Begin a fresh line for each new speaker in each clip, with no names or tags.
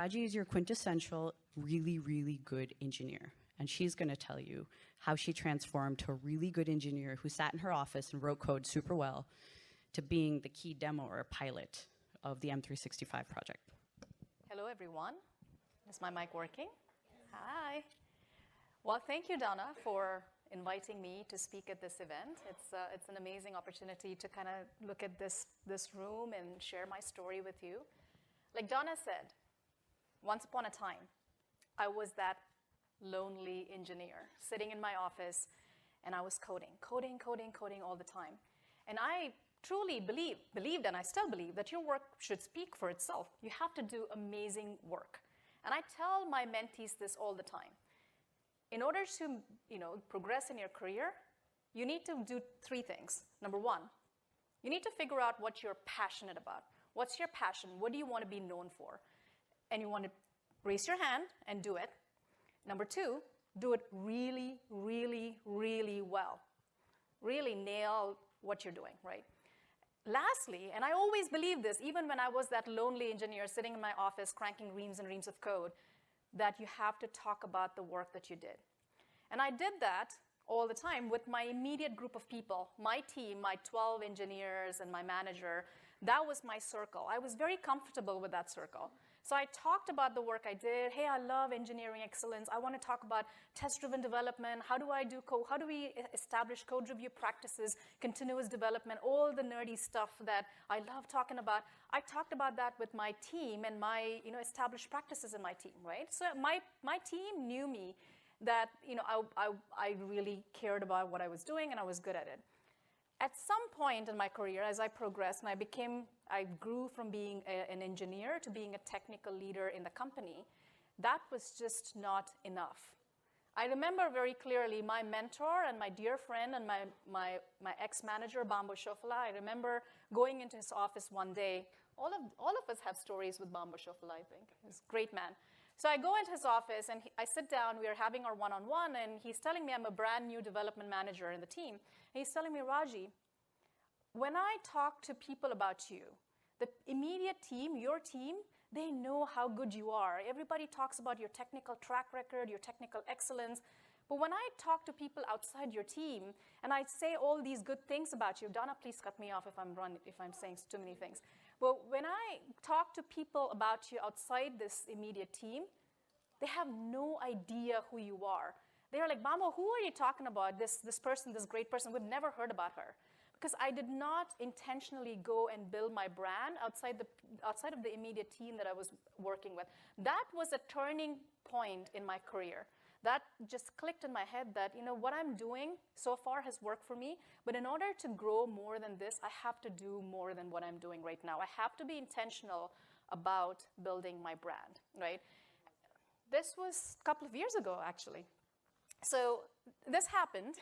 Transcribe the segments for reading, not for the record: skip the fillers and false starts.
Raji is your quintessential, really, really good engineer. And she's going to tell you how she transformed to a really good engineer who sat in her office and wrote code super well to being the key demo or pilot of the M365 project.
Hello, everyone. Is my mic working? Hi. Well, thank you, Donna, for inviting me to speak at this event. It's an amazing opportunity to kind of look at this room and share my story with you. Like Donna said, once upon a time, I was that lonely engineer sitting in my office, and I was coding all the time. And I truly believed, and I still believe, that your work should speak for itself. You have to do amazing work. And I tell my mentees this all the time. In order to progress in your career, you need to do three things. Number one, you need to figure out what you're passionate about. What's your passion? What do you want to be known for? And you want to raise your hand and do it. Number two, do it really, really, really well. Really nail what you're doing, right? Lastly, and I always believed this, even when I was that lonely engineer sitting in my office cranking reams and reams of code, that you have to talk about the work that you did. And I did that all the time with my immediate group of people, my team, my 12 engineers and my manager. That was my circle. I was very comfortable with that circle. So I talked about the work I did. Hey, I love engineering excellence. I want to talk about test-driven development. How do I do code? How do we establish code review practices, continuous development, all the nerdy stuff that I love talking about. I talked about that with my team and my established practices in my team, right? So my team knew me that I really cared about what I was doing and I was good at it. At some point in my career, as I progressed and I grew from being an engineer to being a technical leader in the company, that was just not enough. I remember very clearly my mentor and my dear friend and my ex-manager, Bambo Shofala. I remember going into his office one day. All of us have stories with Bambo Shofala, I think. He's a great man. So I go into his office, and I sit down. We are having our one-on-one, and he's telling me I'm a brand new development manager in the team. And he's telling me, Raji, when I talk to people about you, the immediate team, your team, they know how good you are. Everybody talks about your technical track record, your technical excellence. But when I talk to people outside your team, and I say all these good things about you, Donna, please cut me off if I'm saying too many things. But when I talk to people about you outside this immediate team, they have no idea who you are. They're like, Bambo, who are you talking about? This person, this great person. We've never heard about her. Because I did not intentionally go and build my brand outside of the immediate team that I was working with. That was a turning point in my career. That just clicked in my head that, what I'm doing so far has worked for me, but in order to grow more than this, I have to do more than what I'm doing right now. I have to be intentional about building my brand, right? This was a couple of years ago, actually. So this happened,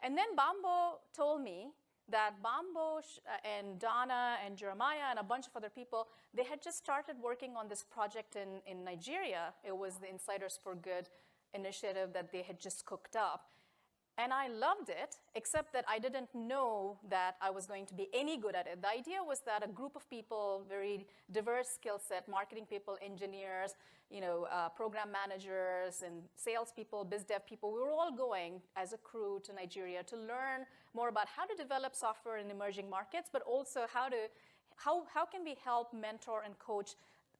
and then Bambo told me that Bambo and Donna and Jeremiah and a bunch of other people, they had just started working on this project in Nigeria. It was the Insiders for Good initiative that they had just cooked up. And I loved it, except that I didn't know that I was going to be any good at it. The idea was that a group of people, very diverse skill set, marketing people, engineers, program managers, and salespeople, biz dev people, we were all going as a crew to Nigeria to learn more about how to develop software in emerging markets, but also how can we help mentor and coach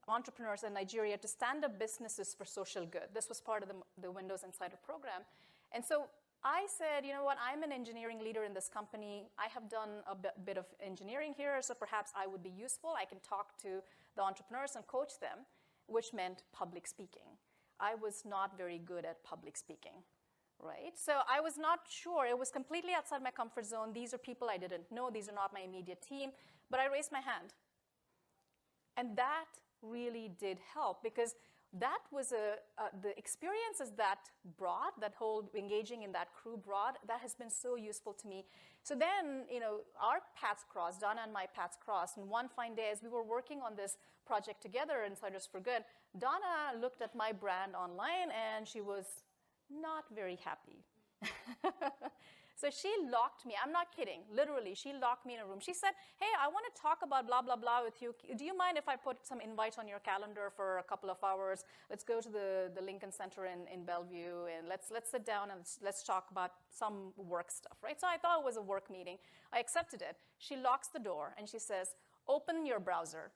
entrepreneurs in Nigeria to stand up businesses for social good. This was part of the Windows Insider program. And so I said, you know what, I'm an engineering leader in this company. I have done a bit of engineering here, so perhaps I would be useful. I can talk to the entrepreneurs and coach them, which meant public speaking. I was not very good at public speaking, right? So I was not sure. It was completely outside my comfort zone. These are people I didn't know. These are not my immediate team. But I raised my hand. And that really did help, because that was the experiences that brought, that whole engaging in that crew brought, that has been so useful to me. So then, our paths crossed, Donna and my paths crossed, and one fine day as we were working on this project together, Insiders for Good, Donna looked at my brand online and she was not very happy. So she locked me. I'm not kidding. Literally, she locked me in a room. She said, hey, I want to talk about blah, blah, blah with you. Do you mind if I put some invite on your calendar for a couple of hours? Let's go to the Lincoln Center in Bellevue, and let's sit down and let's talk about some work stuff, right? So I thought it was a work meeting. I accepted it. She locks the door, and she says, open your browser.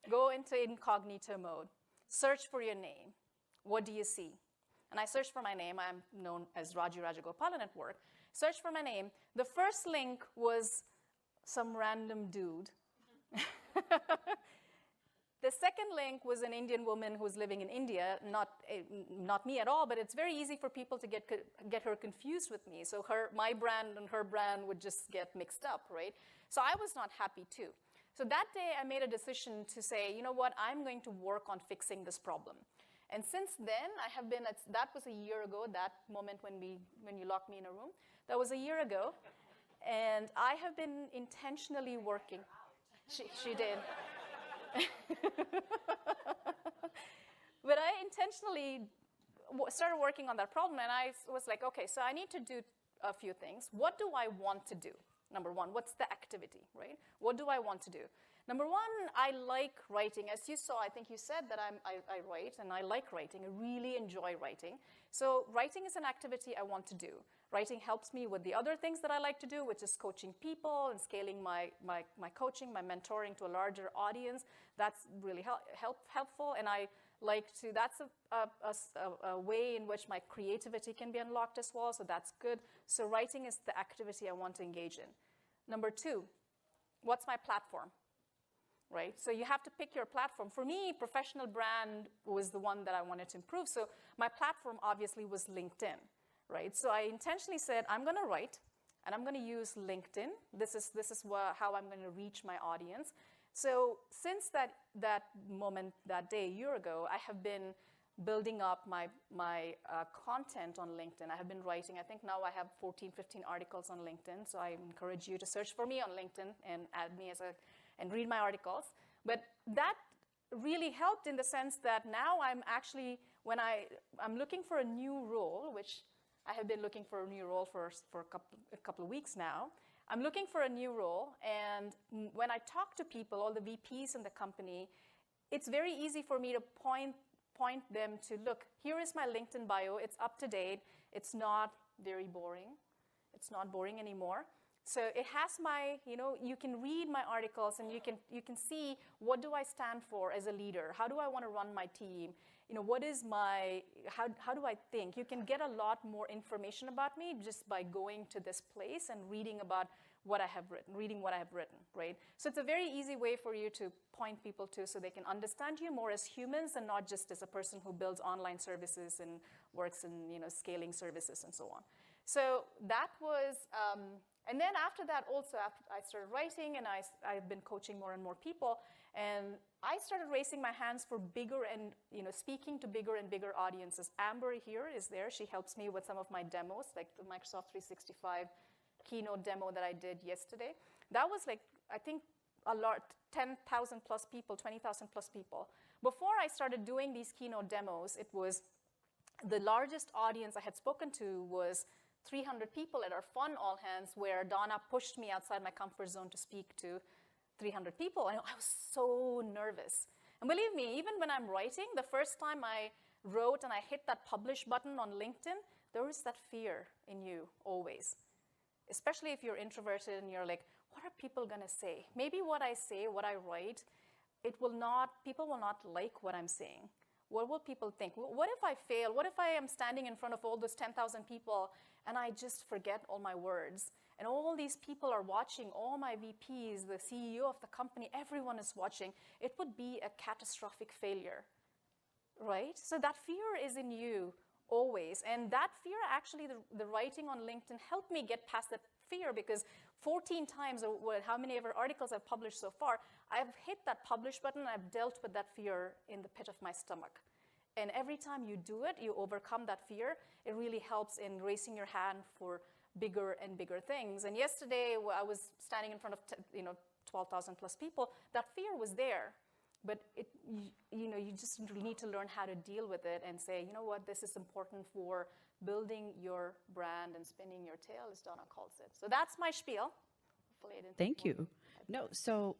Go into incognito mode. Search for your name. What do you see? And I searched for my name. I'm known as Raji Rajagopalan at work. Searched for my name. The first link was some random dude. The second link was an Indian woman who's living in India, not me at all, but it's very easy for people to get her confused with me. So my brand and her brand would just get mixed up, right? So I was not happy too. So that day I made a decision to say, you know what, I'm going to work on fixing this problem. And since then, I have been, that was a year ago, that moment when you locked me in a room. That was a year ago. And I have been intentionally working. She did. But I intentionally started working on that problem, and I was like, okay, so I need to do a few things. What do I want to do? Number one, what's the activity, right? What do I want to do? Number one, I like writing. As you saw, I think you said that I write, and I like writing. I really enjoy writing. So writing is an activity I want to do. Writing helps me with the other things that I like to do, which is coaching people and scaling my coaching, my mentoring to a larger audience. That's really helpful, and I like to, that's a way in which my creativity can be unlocked as well, so that's good. So writing is the activity I want to engage in. Number two, what's my platform? Right? So you have to pick your platform. For me, professional brand was the one that I wanted to improve. So my platform obviously was LinkedIn, right? So I intentionally said, I'm going to write, and I'm going to use LinkedIn. This is how I'm going to reach my audience. So since that moment, that day, a year ago, I have been building up my content on LinkedIn. I have been writing. I think now I have 14, 15 articles on LinkedIn. So I encourage you to search for me on LinkedIn and add me and read my articles. But that really helped in the sense that now I'm actually, I'm looking for a new role, which I have been looking for a new role for a couple of weeks now. I'm looking for a new role, and when I talk to people, all the VPs in the company, it's very easy for me to point them to, look, here is my LinkedIn bio. It's up to date. It's not very boring. It's not boring anymore. So it has you can read my articles, and you can see, what do I stand for as a leader? How do I want to run my team? What is how do I think? You can get a lot more information about me just by going to this place and reading about what I have written, right? So it's a very easy way for you to point people to, so they can understand you more as humans and not just as a person who builds online services and works in scaling services and so on. So that was, and then after that also, after I started writing and I've been coaching more and more people, and I started raising my hands for bigger and, speaking to bigger and bigger audiences. Amber here is there. She helps me with some of my demos, like the Microsoft 365 keynote demo that I did yesterday. That was I think a lot, 10,000 plus people, 20,000 plus people. Before I started doing these keynote demos, it was the largest audience I had spoken to was 300 people at our Fun All Hands, where Donna pushed me outside my comfort zone to speak to 300 people. And I was so nervous. And believe me, even when I'm writing, the first time I wrote and I hit that publish button on LinkedIn, there is that fear in you always. Especially if you're introverted and you're like, what are people going to say? Maybe what I say, what I write, people will not like what I'm saying. What will people think? What if I fail? What if I am standing in front of all those 10,000 people and I just forget all my words? And all these people are watching, all my VPs, the CEO of the company, everyone is watching. It would be a catastrophic failure, right? So that fear is in you always. And that fear, actually, the writing on LinkedIn helped me get past that fear, because 14 times, or how many ever articles I've published so far, I've hit that publish button, and I've dealt with that fear in the pit of my stomach. And every time you do it, you overcome that fear. It really helps in raising your hand for bigger and bigger things. And yesterday, I was standing in front of 12,000 plus people. That fear was there. but you just need to learn how to deal with it and say, you know what, this is important for building your brand and spinning your tail, as Donna calls it. So that's my spiel. Hopefully I didn't take
Thank
more
you. No, so